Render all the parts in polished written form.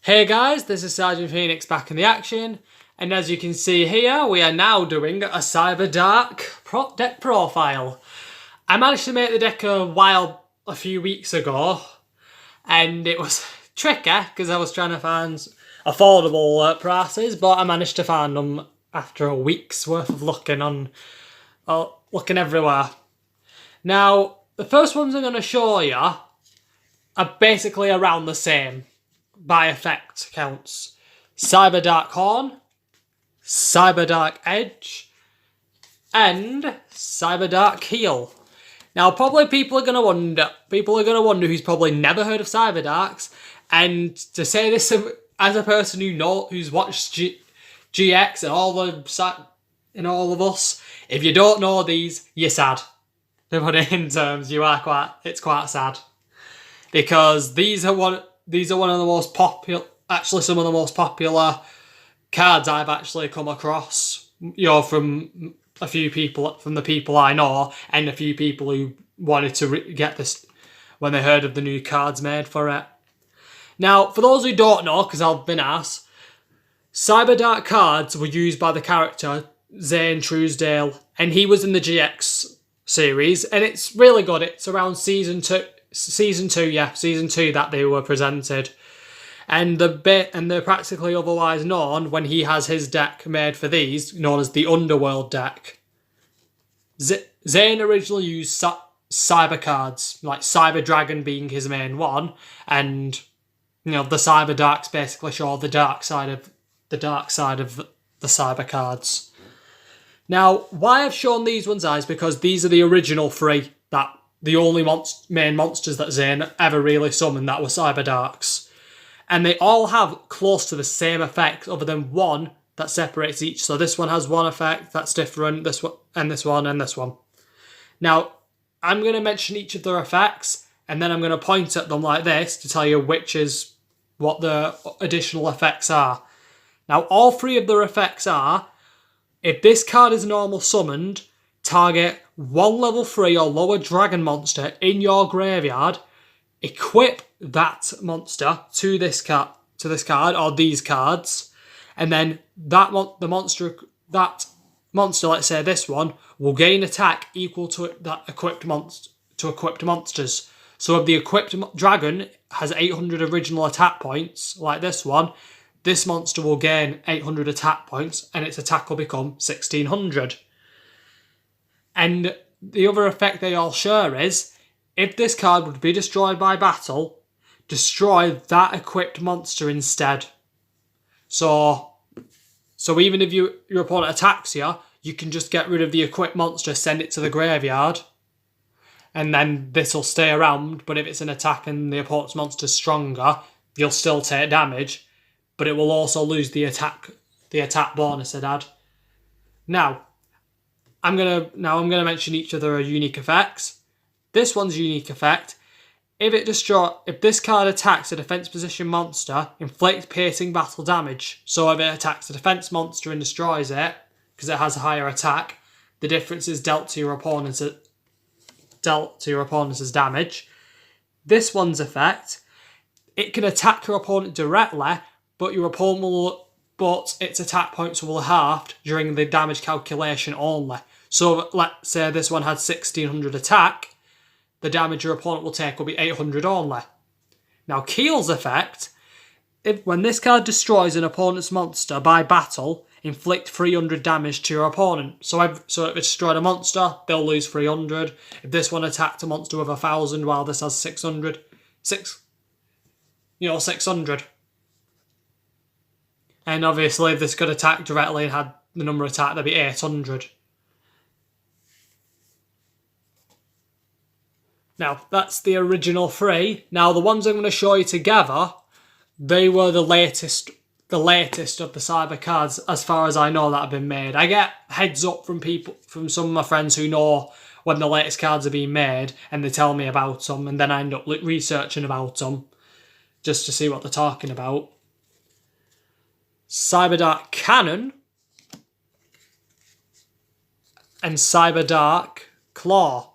Hey guys, this is Sergeant Phoenix back in the action, and as you can see here, we are now doing a Cyberdark deck profile. I managed to make the deck a few weeks ago, and it was tricky because I was trying to find affordable prices, but I managed to find them after a week's worth of looking everywhere. Now, the first ones I'm going to show you are basically around the same by effect counts. Cyberdark Horn, Cyberdark Edge, and Cyberdark Heel. Now, probably people are going to wonder who's probably never heard of Cyberdarks, and to say this as a person who's watched GX and all of us, if you don't know these, you're sad. To put it in terms, it's quite sad, because these are one of the most popular, actually some of the most popular cards I've actually come across, from a few people, from the people I know, and a few people who wanted to get this when they heard of the new cards made for it. Now, for those who don't know, because I've been asked, Cyberdark cards were used by the character Zane Truesdale, and he was in the GX series, and it's really good. It's around season two that they were presented, and they're practically otherwise known when he has his deck made for these, known as the Underworld deck. Zane originally used cyber cards, like Cyber Dragon being his main one, and the Cyberdarks basically show the dark side of the cyber cards. Now, why I've shown these ones is because these are the original three, the only main monsters that Zane ever really summoned that were Cyberdarks. And they all have close to the same effect, other than one that separates each. So this one has one effect that's different, this one, and this one, and this one. Now, I'm going to mention each of their effects, and then I'm going to point at them like this to tell you what the additional effects are. Now, all three of their effects are: if this card is normal summoned, target one level 3 or lower dragon monster in your graveyard, equip that monster to this card or these cards, and then that monster, let's say this one, will gain attack equal to that equipped monsters. So if the equipped dragon has 800 original attack points, like this one, this monster will gain 800 attack points, and its attack will become 1600. And the other effect they all share is, if this card would be destroyed by battle, destroy that equipped monster instead. So even if your opponent attacks you, you can just get rid of the equipped monster, send it to the graveyard, and then this will stay around. But if it's an attack and the opponent's monster's stronger, you'll still take damage, but it will also lose the attack bonus it had. Now, I'm gonna mention each of their unique effects. This one's unique effect: if this card attacks a defense position monster, inflict piercing battle damage. So if it attacks a defense monster and destroys it, because it has a higher attack, the difference is dealt to your opponent as damage. This one's effect: it can attack your opponent directly, but its attack points will halved during the damage calculation only. So let's say this one had 1600 attack, the damage your opponent will take will be 800 only. Now, Keel's effect: when this card destroys an opponent's monster by battle, inflict 300 damage to your opponent. So if it destroyed a monster, they'll lose 300. If this one attacked a monster with 1000 while this has 600. And obviously, if this could attack directly and had the number attacked, that'd be 800. Now, that's the original three. Now, the ones I'm going to show you together, they were the latest of the cyber cards, as far as I know, that have been made. I get heads up from some of my friends who know when the latest cards are being made, and they tell me about them, and then I end up researching about them just to see what they're talking about. Cyberdark Cannon and Cyberdark Claw.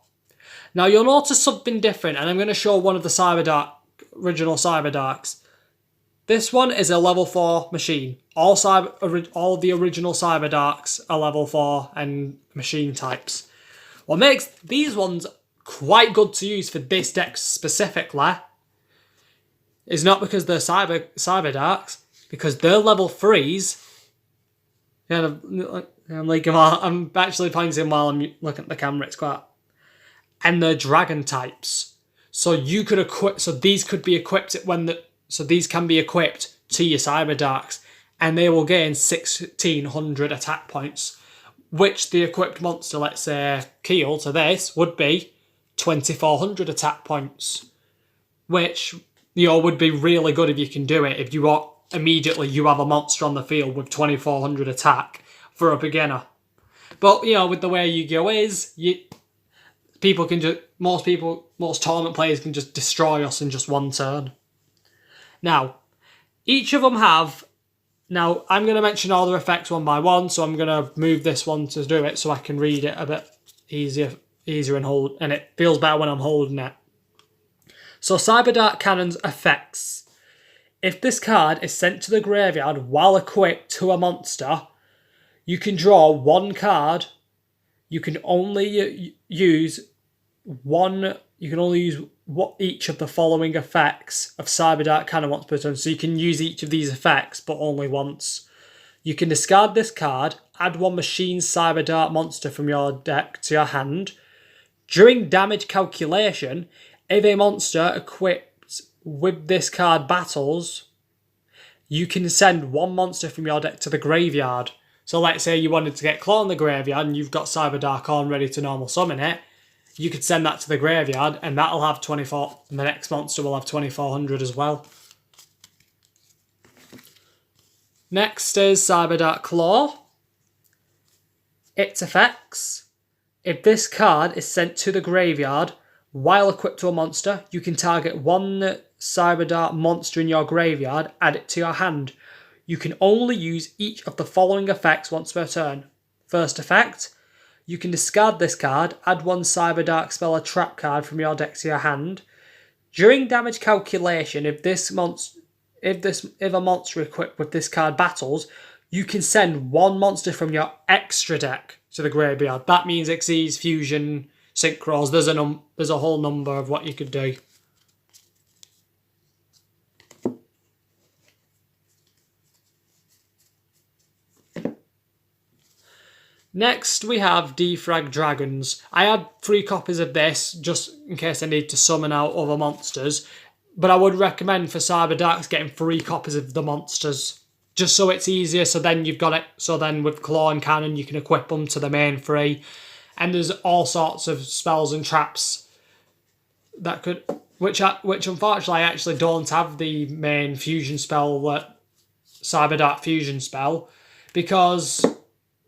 Now, you'll notice something different, and I'm going to show one of the original Cyberdarks. This one is a level 4 machine. All of the original Cyberdarks are level 4 and machine types. What makes these ones quite good to use for this deck specifically is not because they're Cyberdarks, because they're level 3s. I'm actually pointing while I'm looking at the camera. It's quite, and they're dragon types. So you could equip. So these could be equipped So these can be equipped to your Cyberdarks, and they will gain 1600 attack points, which the equipped monster, let's say Keel to this, would be 2400 attack points, which would be really good if you can do it. If you are immediately you have a monster on the field with 2400 attack for a beginner. But with the way Yu-Gi-Oh is, most tournament players can just destroy us in just one turn. Now, each of them have... Now, I'm going to mention all their effects one by one, so I'm going to move this one to do it so I can read it a bit easier and it feels better when I'm holding it. So, Cyberdark Cannon's effects. If this card is sent to the graveyard while equipped to a monster, you can draw one card. You can only use each of the following effects of Cyberdark Cannon once per turn. So you can use each of these effects, but only once. You can discard this card, add one machine Cyberdark monster from your deck to your hand. During damage calculation, if a monster equipped with this card battles, you can send one monster from your deck to the graveyard. So let's say you wanted to get Claw in the graveyard and you've got Cyberdark on ready to normal summon it. You could send that to the graveyard and that'll have 24. And the next monster will have 2400 as well. Next is Cyberdark Claw. Its effects. If this card is sent to the graveyard while equipped to a monster, you can target one Cyberdark monster in your graveyard, add it to your hand. You can only use each of the following effects once per turn. First effect. You can discard this card, add one Cyberdark spell or trap card from your deck to your hand. During damage calculation, if a monster equipped with this card battles, you can send one monster from your extra deck to the graveyard. That means Xyz, Fusion, Synchros. There's a whole number of what you could do. Next, we have Defrag Dragons. I had 3 copies of this, just in case I need to summon out other monsters. But I would recommend for Cyberdarks getting 3 copies of the monsters, just so it's easier. So then you've got it. So then with Claw and Cannon, you can equip them to the main 3. And there's all sorts of spells and traps that could, which unfortunately I actually don't have the main fusion spell, Cyberdark fusion spell, because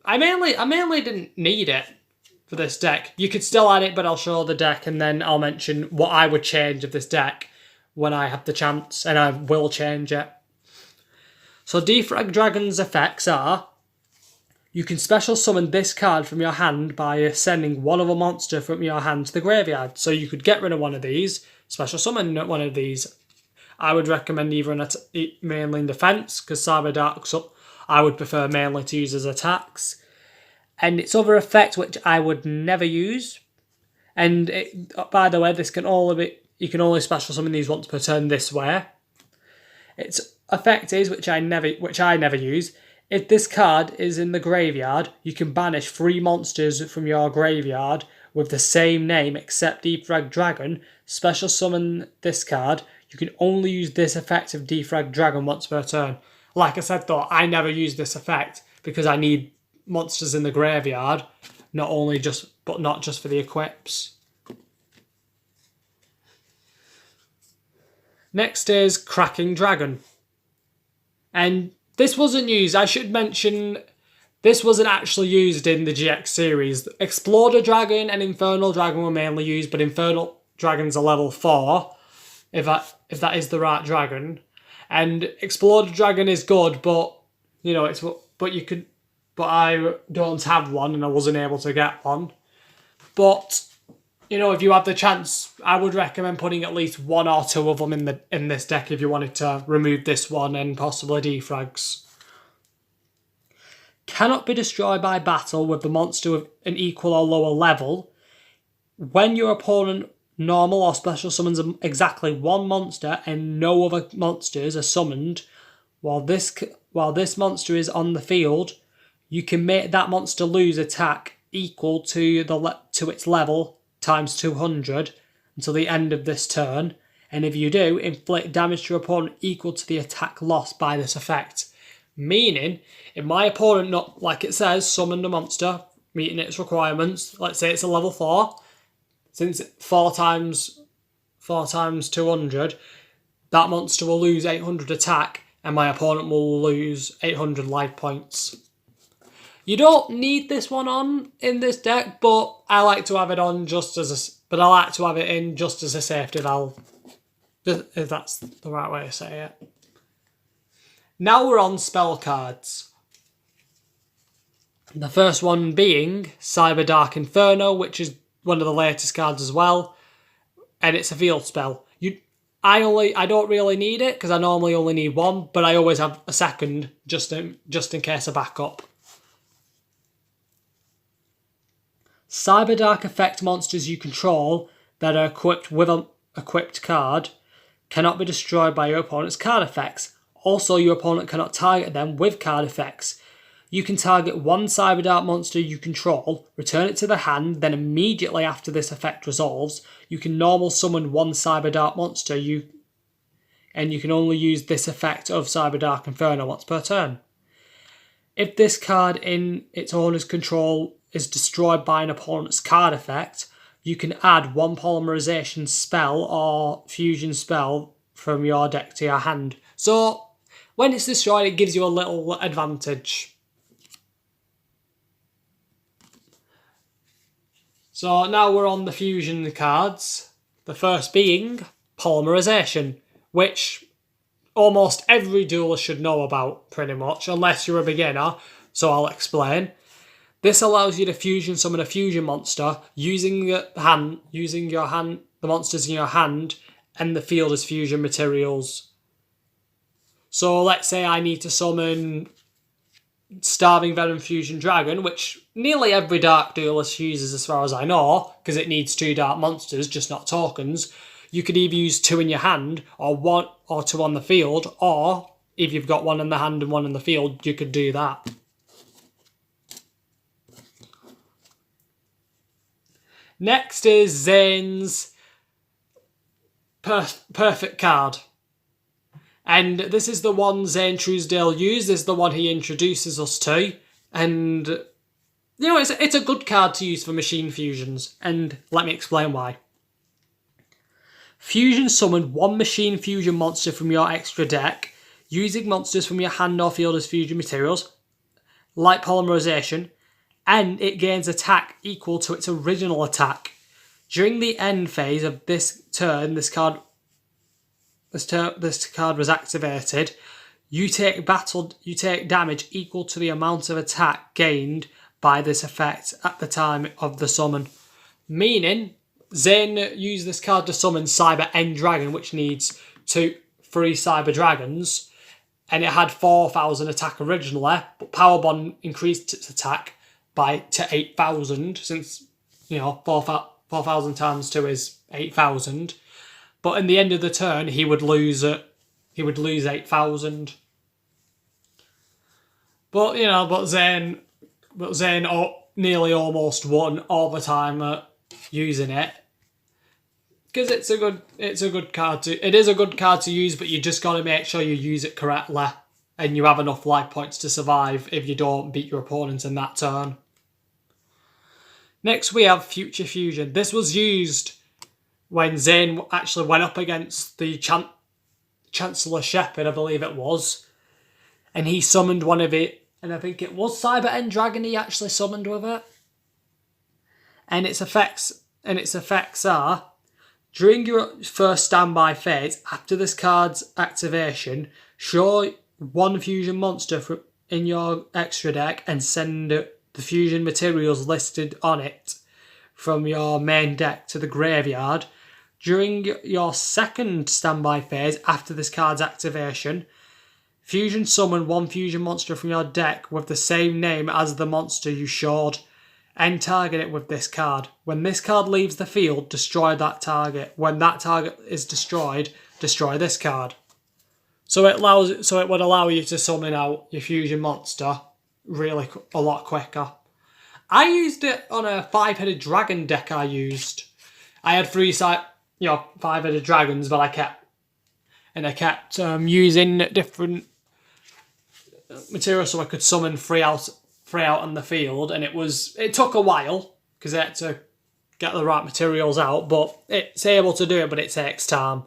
I mainly didn't need it for this deck. You could still add it, but I'll show the deck and then I'll mention what I would change of this deck when I have the chance, and I will change it. So Defrag Dragon's effects are: you can special summon this card from your hand by sending one other monster from your hand to the graveyard. So you could get rid of one of these, special summon one of these. I would recommend either mainly in defense, because Cyberdark I would prefer mainly to use as attacks. And its other effect, which I would never use. And by the way, you can only special summon these once per turn this way. Its effect is, which I never use. If this card is in the graveyard, you can banish 3 monsters from your graveyard with the same name except Defrag Dragon. Special summon this card. You can only use this effect of Defrag Dragon once per turn. Like I said though, I never use this effect because I need monsters in the graveyard, not just for the equips. Next is Cracking Dragon. And this wasn't used, I should mention, this wasn't actually used in the GX series. Exploder Dragon and Infernal Dragon were mainly used, but Infernal Dragon's a level 4, if that is the right dragon. And Exploder Dragon is good, but I don't have one and I wasn't able to get one. But if you have the chance, I would recommend putting at least one or two of them in this deck if you wanted to remove this one and possibly defrags. Cannot be destroyed by battle with the monster of an equal or lower level. When your opponent normal or special summons exactly one monster and no other monsters are summoned while this monster is on the field, you can make that monster lose attack equal to its level times 200 until the end of this turn, and if you do, inflict damage to your opponent equal to the attack lost by this effect. Meaning, if my opponent, not like it says, summoned a monster, meeting its requirements, let's say it's a level 4, since 4 times 200, that monster will lose 800 attack, and my opponent will lose 800 life points. You don't need this one on in this deck, but I like to have it on just as a safety valve, if that's the right way to say it. Now we're on spell cards. The first one being Cyberdark Inferno, which is one of the latest cards as well, and it's a field spell. I don't really need it because I normally only need one, but I always have a second just in case of backup. Cyberdark effect monsters you control that are equipped with an equipped card cannot be destroyed by your opponent's card effects. Also, your opponent cannot target them with card effects. You can target one Cyberdark monster you control, return it to the hand, then immediately after this effect resolves, you can normal summon one Cyberdark monster and you can only use this effect of Cyberdark Inferno once per turn. If this card in its owner's control is destroyed by an opponent's card effect, you can add one polymerization spell or fusion spell from your deck to your hand. So, when it's destroyed, it gives you a little advantage. So now we're on the fusion cards. The first being polymerization, which almost every duelist should know about, pretty much, unless you're a beginner, so I'll explain. This allows you to fusion summon a fusion monster using the monsters in your hand and the field as fusion materials. So let's say I need to summon Starving Venom Fusion Dragon, which nearly every Dark Duelist uses as far as I know, because it needs 2 Dark monsters, just not tokens. You could either use 2 in your hand, or 1 or 2 on the field, or if you've got 1 in the hand and 1 in the field, you could do that. Next is Zane's perfect card. And this is the one Zane Truesdale used. This is the one he introduces us to. And, you know, it's a good card to use for machine fusions. And let me explain why. Fusion summon one machine fusion monster from your extra deck, using monsters from your hand or field as fusion materials, like polymerization, and it gains attack equal to its original attack. During the end phase of this turn, this card was activated. You take damage equal to the amount of attack gained by this effect at the time of the summon. Meaning, Zane used this card to summon Cyber End Dragon, which needs 3 Cyber Dragons, and it had 4,000 attack originally, but Power Bond increased its attack to 8,000, since, you know, 4,000 times 2 is 8,000. But in the end of the turn, he would lose 8,000. But you know, but Zane nearly almost won all the time at using it, because it is a good card to use, but you just got to make sure you use it correctly and you have enough life points to survive if you don't beat your opponent in that turn. Next we have Future Fusion. This was used when Zane actually went up against the Chancellor Shepherd, I believe it was, and he summoned one of it, and I think it was Cyber End Dragon he actually summoned with it. And its effects are, during your first standby phase, after this card's activation, show one fusion monster in your extra deck and send the fusion materials listed on it from your main deck to the graveyard. During your second standby phase after this card's activation, fusion summon one fusion monster from your deck with the same name as the monster you showed. End target it with this card. When this card leaves the field, destroy that target. When that target is destroyed, destroy this card. So it would allow you to summon out your fusion monster really a lot quicker. I used it on a 5-headed dragon deck. I had 5-headed dragons, but I kept using different materials so I could summon three out on the field, and it took a while because I had to get the right materials out, but it's able to do it, but it takes time.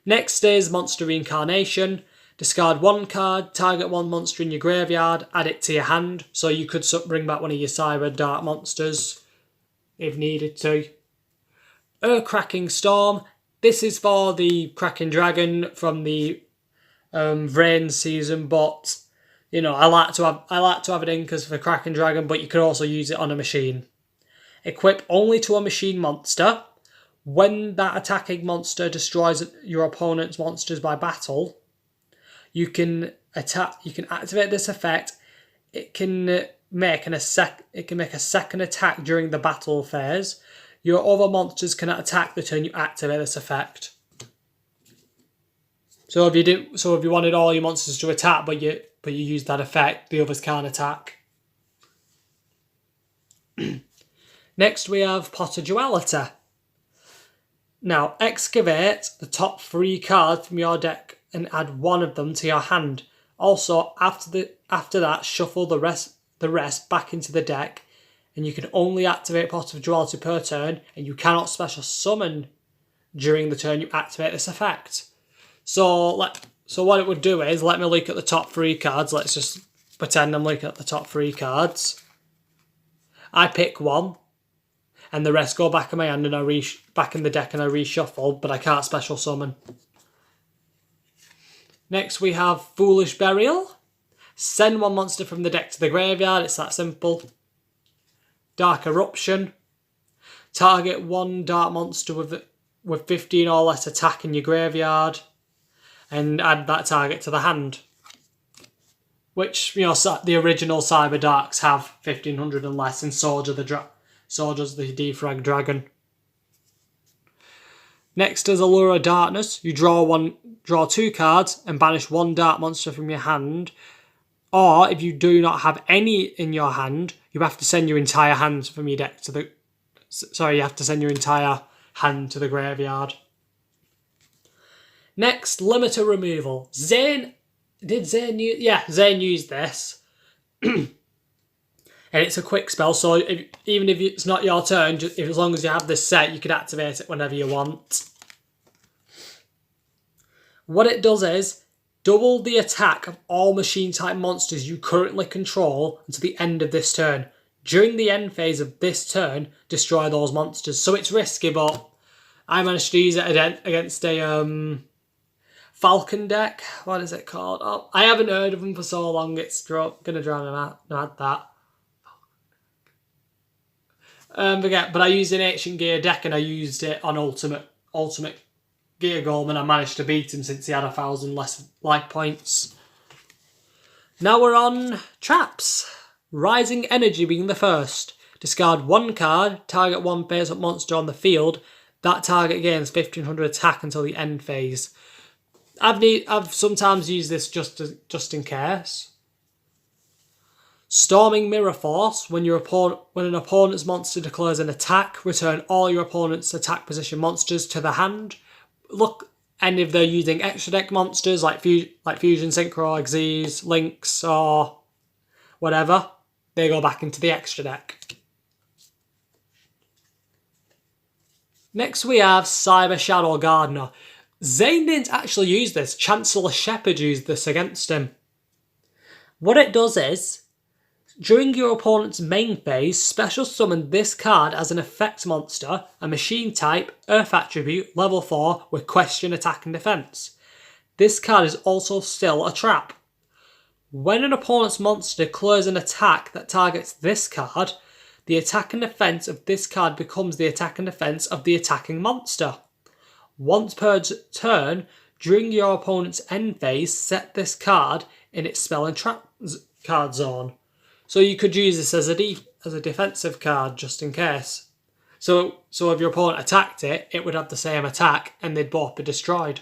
Next is Monster Reincarnation. Discard one card, target one monster in your graveyard, add it to your hand, so you could bring back one of your Cyberdark monsters if needed to. Cracking Storm. This is for the Cracking Dragon from the Rain season, but I like to have it in because for Cracking Dragon, but you could also use it on a machine. Equip only to a machine monster. When that attacking monster destroys your opponent's monsters by battle, you can activate this effect. It can make a second attack during the battle phase. Your other monsters cannot attack the turn you activate this effect. So if you wanted all your monsters to attack, but you use that effect, the others can't attack. Next we have Pot of Duality. Now excavate the top 3 cards from your deck and add one of them to your hand. Also, after that, shuffle the rest back into the deck, and you can only activate Pot of Duality per turn, and you cannot special summon during the turn you activate this effect. So what it would do is, let me look at the top 3 cards. Let's just pretend I'm looking at the top 3 cards. I pick one, and the rest go back in my hand and back in the deck and I reshuffle, but I can't special summon. Next we have Foolish Burial. Send one monster from the deck to the graveyard, it's that simple. Dark Eruption. Target one dark monster with 15 or less attack in your graveyard, and add that target to the hand. Which, the original Cyberdarks have 1500 and less, and so does the Defrag Dragon. Next is Allure of Darkness. You draw 2 cards and banish one dark monster from your hand. Or if you do not have any in your hand, you have to send your entire hand from your deck to the. Sorry, you have to send your entire hand to the graveyard. Next, Limiter Removal. Zane used this. And it's a quick spell, so even if it's not your turn, as long as you have this set, you can activate it whenever you want. What it does is, double the attack of all machine-type monsters you currently control until the end of this turn. During the end phase of this turn, destroy those monsters. So it's risky, but I managed to use it against a Falcon deck. What is it called? Oh, I haven't heard of them for so long, it's going to drown them out. Not that. But I used an Ancient Gear deck and I used it on Ultimate Gear Golem, and I managed to beat him since he had 1,000 less life points. Now we're on traps. Rising Energy being the first. Discard one card, target one face-up monster on the field. That target gains 1500 attack until the end phase. I've sometimes used this just in case. Storming Mirror Force. When an opponent's monster declares an attack, return all your opponent's attack position monsters to the hand. And if they're using extra deck monsters like Fusion Synchro, Xyz, Lynx, or whatever, they go back into the extra deck. Next we have Cyber Shadow Gardener. Zane didn't actually use this. Chancellor Shepard used this against him. What it does is, during your opponent's main phase, special summon this card as an effect monster, a machine type, earth attribute, level 4, with question attack and defense. This card is also still a trap. When an opponent's monster declares an attack that targets this card, the attack and defense of this card becomes the attack and defense of the attacking monster. Once per turn, during your opponent's end phase, set this card in its spell and trap card zone. So you could use this as a defensive card just in case. So if your opponent attacked it, it would have the same attack and they'd both be destroyed.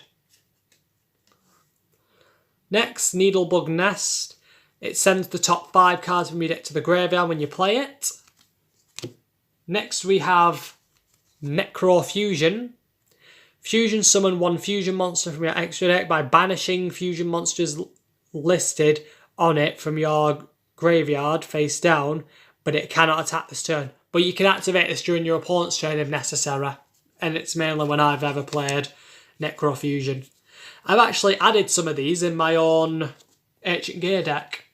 Next, Needlebug Nest. It sends the top 5 cards from your deck to the graveyard when you play it. Next we have Necrofusion. Fusion summon 1 fusion monster from your extra deck by banishing fusion monsters listed on it from your graveyard face down, but it cannot attack this turn. But you can activate this during your opponent's turn if necessary, and it's mainly when I've ever played Necrofusion. I've actually added some of these in my own Ancient Gear deck.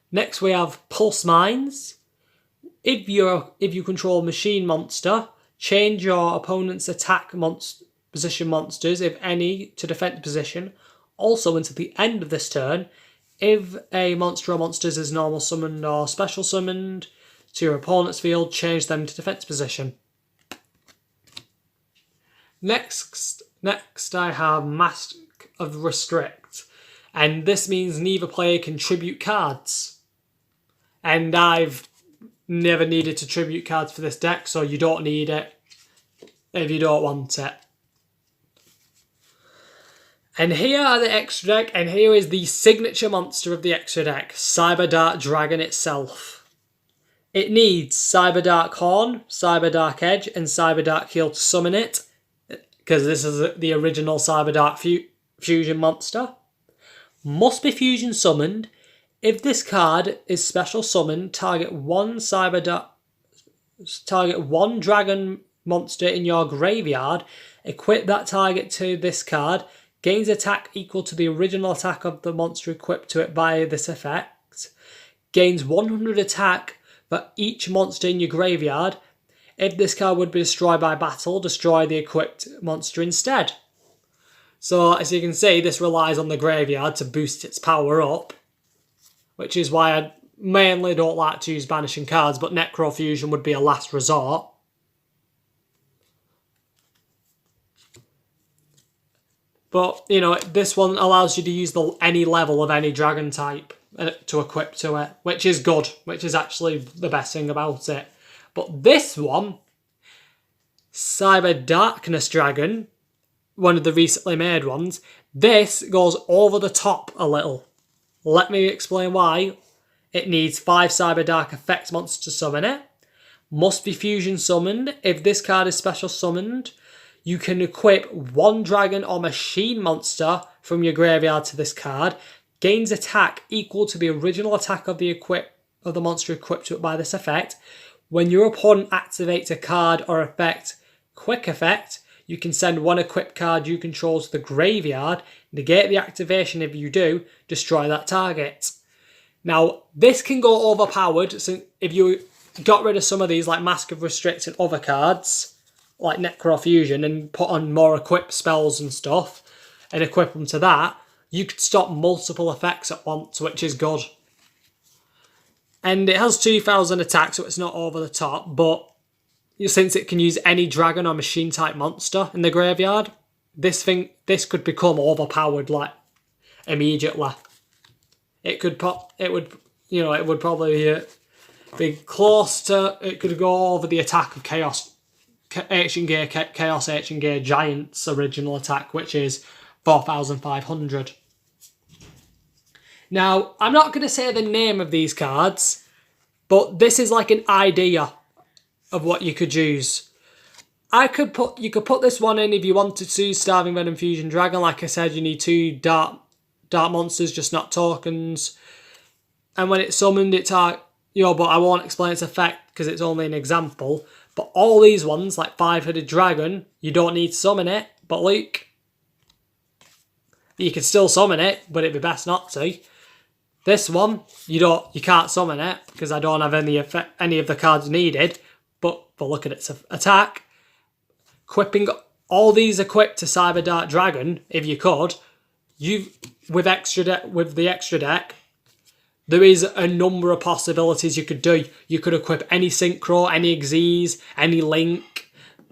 Next we have Pulse Mines. If you control Machine Monster, change your opponent's attack position monsters, if any, to defense position. Also, until the end of this turn, if a monster or monsters is normal summoned or special summoned to your opponent's field, change them to defense position. Next I have Mask of Restrict, and this means neither player can tribute cards. And I've never needed to tribute cards for this deck, so you don't need it if you don't want it. And here are the extra deck, and here is the signature monster of the extra deck, Cyberdark Dragon itself. It needs Cyberdark Horn, Cyberdark Edge, and Cyberdark Heel to summon it, because this is the original Cyberdark Fusion monster. Must be fusion summoned. If this card is special summoned, target one dragon monster in your graveyard, equip that target to this card, gains attack equal to the original attack of the monster equipped to it by this effect, gains 100 attack for each monster in your graveyard. If this card would be destroyed by battle, destroy the equipped monster instead. So as you can see, this relies on the graveyard to boost its power up, which is why I mainly don't like to use banishing cards, but Necrofusion would be a last resort. But, you know, this one allows you to use any level of any dragon type to equip to it, which is good, which is actually the best thing about it. But this one, Cyber Darkness Dragon, one of the recently made ones, this goes over the top a little. Let me explain why. It needs 5 Cyber Dark effect monsters to summon it. Must be fusion summoned. If this card is special summoned, you can equip 1 dragon or machine monster from your graveyard to this card. Gains attack equal to the original attack of the monster equipped to it by this effect. When your opponent activates a card or effect, quick effect, you can send 1 equipped card you control to the graveyard, negate the activation. If you do, destroy that target. Now, this can go overpowered, so if you got rid of some of these, like Mask of Restrict and other cards, like Necrofusion, and put on more equipped spells and stuff, and equip them to that, you could stop multiple effects at once, which is good. And it has 2,000 attack, so it's not over the top, but since it can use any dragon or machine type monster in the graveyard, this could become overpowered like immediately. It would probably be close to, it could go over the attack of Chaos Ancient Gear Giant's original attack, which is 4,500. Now, I'm not going to say the name of these cards, but this is like an idea of what you could use. You could put this one in if you wanted to, Starving Venom Fusion Dragon. Like I said, you need 2 dark monsters, just not tokens. And when it's summoned, but I won't explain its effect because it's only an example. But all these ones, like 5-headed dragon, you don't need to summon it. But look, you can still summon it, but it'd be best not to. This one, you can't summon it because I don't have any of the cards needed. But look at its attack. Equipping all these equipped to Cyberdark Dragon, if you could, with the extra deck, there is a number of possibilities you could do. You could equip any Synchro, any Xyz, any Link,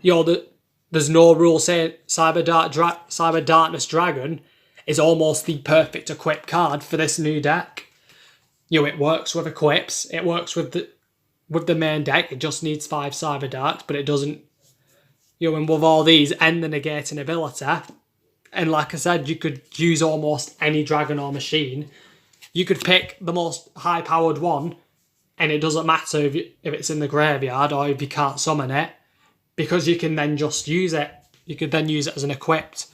there's no rule saying Cyber Darkness Dragon is almost the perfect equip card for this new deck. It works with equips, it works with the main deck, it just needs 5 Cyber Darks, but it doesn't, and with all these and the negating ability, and like I said, you could use almost any dragon or machine. You could pick the most high-powered one, and it doesn't matter if it's in the graveyard or if you can't summon it, because you can then just use it. You could then use it as an equipped.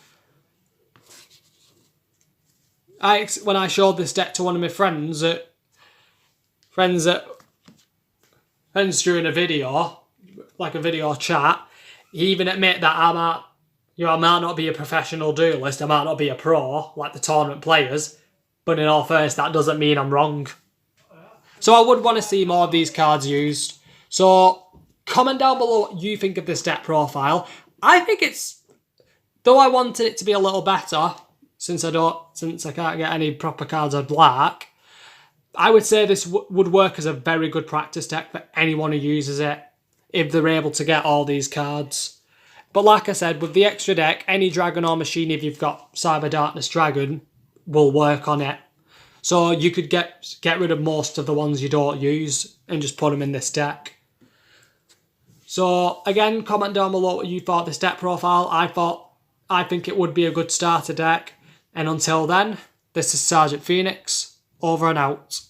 When I showed this deck to one of my friends during a video, like a video chat, he even admit that I might not be a professional duelist, I might not be a pro like the tournament players, but in all fairness, that doesn't mean I'm wrong. So I would want to see more of these cards used. So comment down below what you think of this deck profile. I think though I wanted it to be a little better, since I can't get any proper cards I'd like, I would say this would work as a very good practice deck for anyone who uses it, if they're able to get all these cards. But like I said, with the extra deck, any dragon or machine, if you've got Cyber Darkness Dragon, will work on it. So you could get rid of most of the ones you don't use and just put them in this deck. So again, comment down below what you thought of this deck profile. I think it would be a good starter deck. And until then, this is Sergeant Phoenix, over and out.